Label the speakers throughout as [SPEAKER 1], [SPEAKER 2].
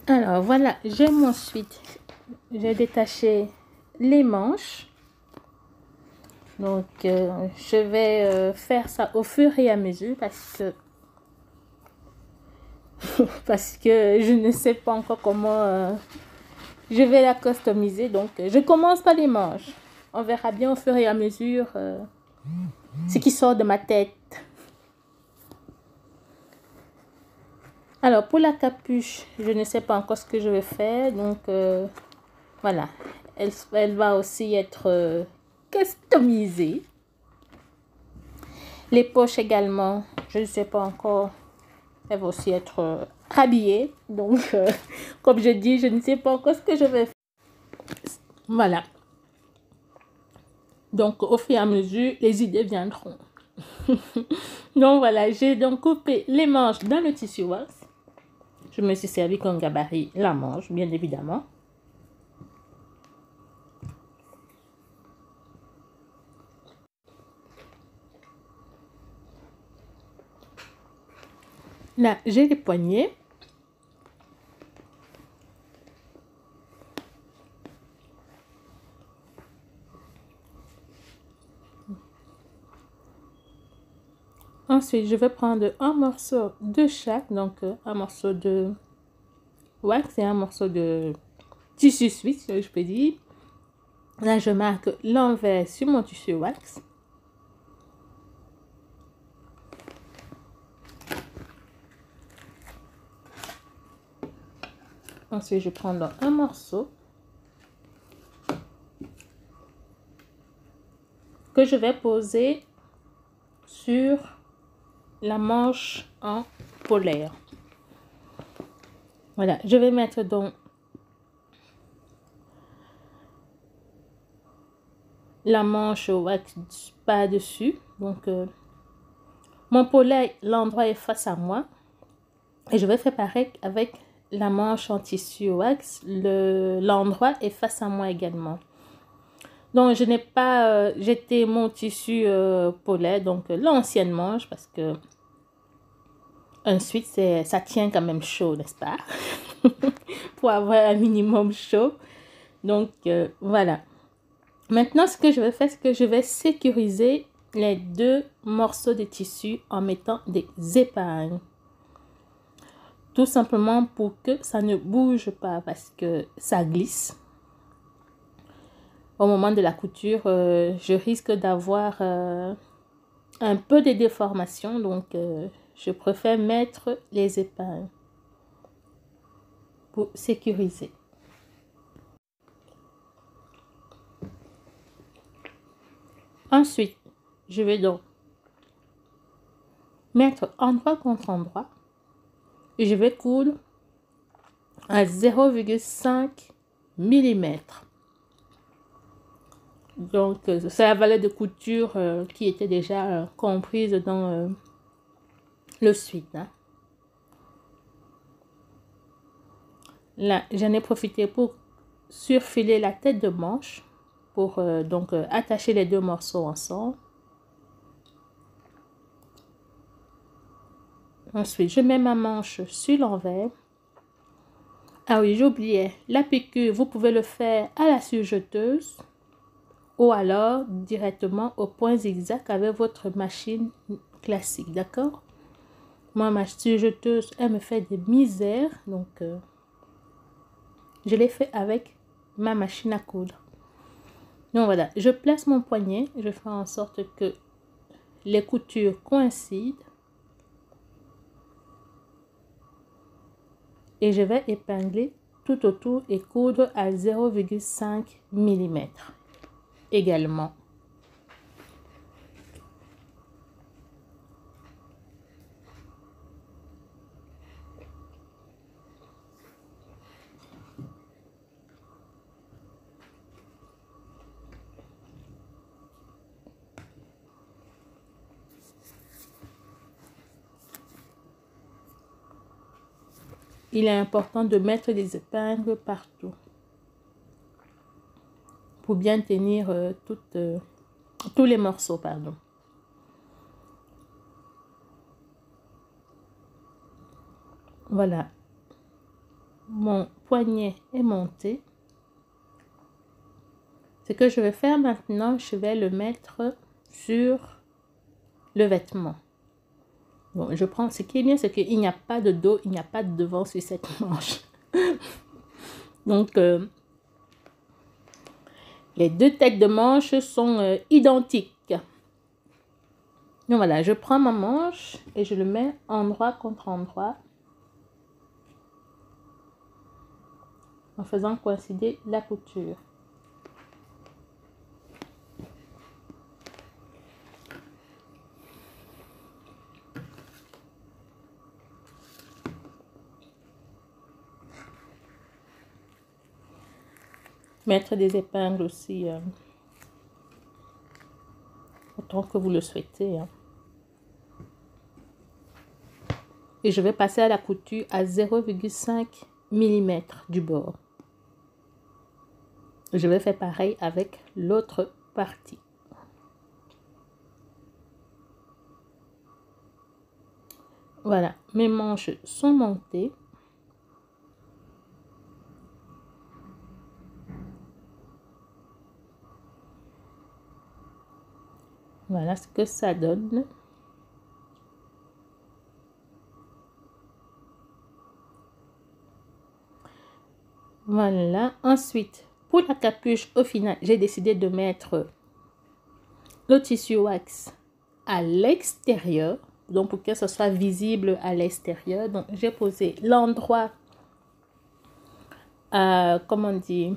[SPEAKER 1] Alors voilà, j'ai ensuite, j'ai détaché les manches. Donc je vais faire ça au fur et à mesure parce que je ne sais pas encore comment je vais la customiser. Donc je commence par les manches. On verra bien au fur et à mesure ce qui sort de ma tête. Alors pour la capuche, je ne sais pas encore ce que je vais faire. Donc voilà, elle va aussi être customisée. Les poches également, je ne sais pas encore. Elle va aussi être habillée. Donc, comme je dis, je ne sais pas encore ce que je vais faire. Voilà. Donc, au fur et à mesure, les idées viendront. Donc, voilà, j'ai donc coupé les manches dans le tissu wax. Je me suis servi comme gabarit la manche, bien évidemment. Là, j'ai les poignets. Ensuite, je vais prendre un morceau de chaque, donc un morceau de wax et un morceau de tissu suisse, je peux dire. Là, je marque l'envers sur mon tissu wax. Ensuite, je prends un morceau que je vais poser sur la manche en polaire. Voilà, je vais mettre donc la manche wax par-dessus. Donc, mon polaire, l'endroit est face à moi. Et je vais faire pareil avec la manche en tissu wax. L'endroit est face à moi également. Donc, je n'ai pas jeté mon tissu polaire, donc l'ancienne manche, parce que ensuite, ça tient quand même chaud, n'est-ce pas? Pour avoir un minimum chaud. Donc, voilà. Maintenant, ce que je vais faire, c'est que je vais sécuriser les deux morceaux de tissu en mettant des épingles. Tout simplement pour que ça ne bouge pas parce que ça glisse. Au moment de la couture, je risque d'avoir un peu de déformation. Donc, je préfère mettre les épingles pour sécuriser. Ensuite, je vais donc mettre endroit contre endroit et je vais coudre à 0,5 mm. Donc, c'est la valeur de couture qui était déjà comprise dans le suite. Hein. Là, j'en ai profité pour surfiler la tête de manche pour donc attacher les deux morceaux ensemble. Ensuite, je mets ma manche sur l'envers. Ah oui, j'oubliais, la piqûre, vous pouvez le faire à la surjeteuse ou alors directement au point zigzag avec votre machine classique, d'accord? Moi, ma surjeteuse, elle me fait des misères, donc je l'ai fait avec ma machine à coudre. Donc voilà, je place mon poignet, je fais en sorte que les coutures coïncident et je vais épingler tout autour et coudre à 0,5 mm également. Il est important de mettre des épingles partout pour bien tenir tous les morceaux, pardon. Voilà. mon poignet est monté. Ce que je vais faire maintenant, je vais le mettre sur le vêtement. Bon, je prends, ce qui est bien, c'est qu'il n'y a pas de dos, il n'y a pas de devant sur cette manche. Donc, les deux têtes de manche sont identiques. Donc voilà, je prends ma manche et je le mets endroit contre endroit en faisant coïncider la couture. Mettre des épingles aussi autant que vous le souhaitez. Et je vais passer à la couture à 0,5 mm du bord. Je vais faire pareil avec l'autre partie. Voilà, mes manches sont montées. Voilà ce que ça donne. Voilà. Ensuite, pour la capuche, au final, j'ai décidé de mettre le tissu wax à l'extérieur. Donc, pour que ce soit visible à l'extérieur. Donc, j'ai posé l'endroit, comment on dit,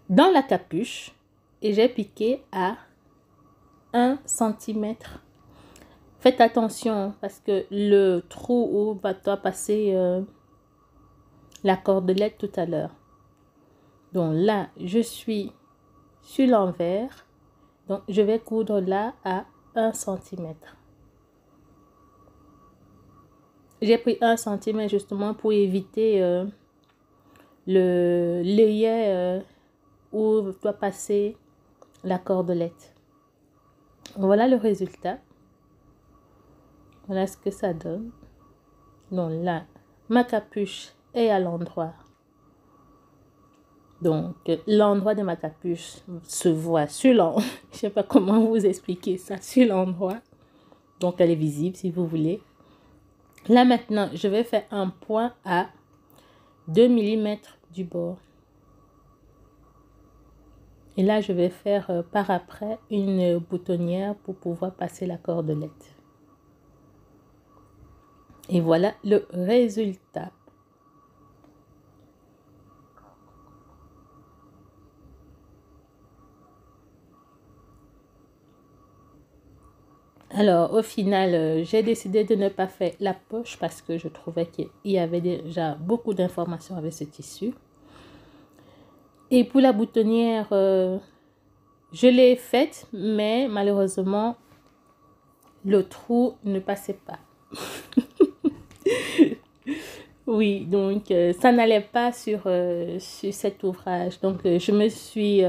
[SPEAKER 1] dans la capuche. Et j'ai piqué à 1 cm. Faites attention parce que le trou où va passer la cordelette tout à l'heure. Donc là, je suis sur l'envers. Donc, je vais coudre là à 1 cm. J'ai pris 1 cm justement pour éviter le l'œillet où doit passer la cordelette. Voilà le résultat. Voilà ce que ça donne. Donc là, ma capuche est à l'endroit. Donc, l'endroit de ma capuche se voit sur l'endroit. Je ne sais pas comment vous expliquer ça, sur l'endroit. Donc, elle est visible si vous voulez. Là, maintenant, je vais faire un point à 2 mm du bord. Et là, je vais faire par après une boutonnière pour pouvoir passer la cordelette. Et voilà le résultat. Alors, au final, j'ai décidé de ne pas faire la poche parce que je trouvais qu'il y avait déjà beaucoup d'informations avec ce tissu. Et pour la boutonnière, je l'ai faite, mais malheureusement, le trou ne passait pas. Oui, donc ça n'allait pas sur cet ouvrage. Donc, je me suis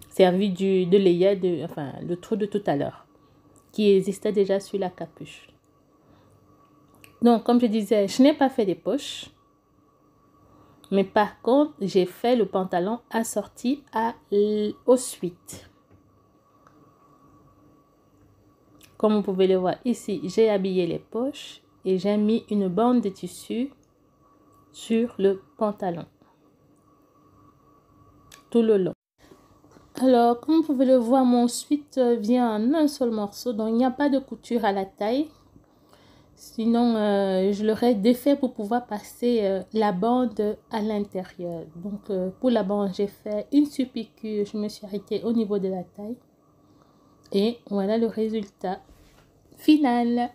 [SPEAKER 1] servi de l'œillet, enfin, le trou de tout à l'heure, qui existait déjà sur la capuche. Donc, comme je disais, je n'ai pas fait des poches. Mais par contre, j'ai fait le pantalon assorti aux suites. Comme vous pouvez le voir ici, j'ai habillé les poches et j'ai mis une bande de tissu sur le pantalon tout le long. Alors, comme vous pouvez le voir, mon suite vient en un seul morceau, donc il n'y a pas de couture à la taille. Sinon, je l'aurais défait pour pouvoir passer la bande à l'intérieur. Donc, pour la bande, j'ai fait une surpiqûre. Je me suis arrêtée au niveau de la taille. Et voilà le résultat final.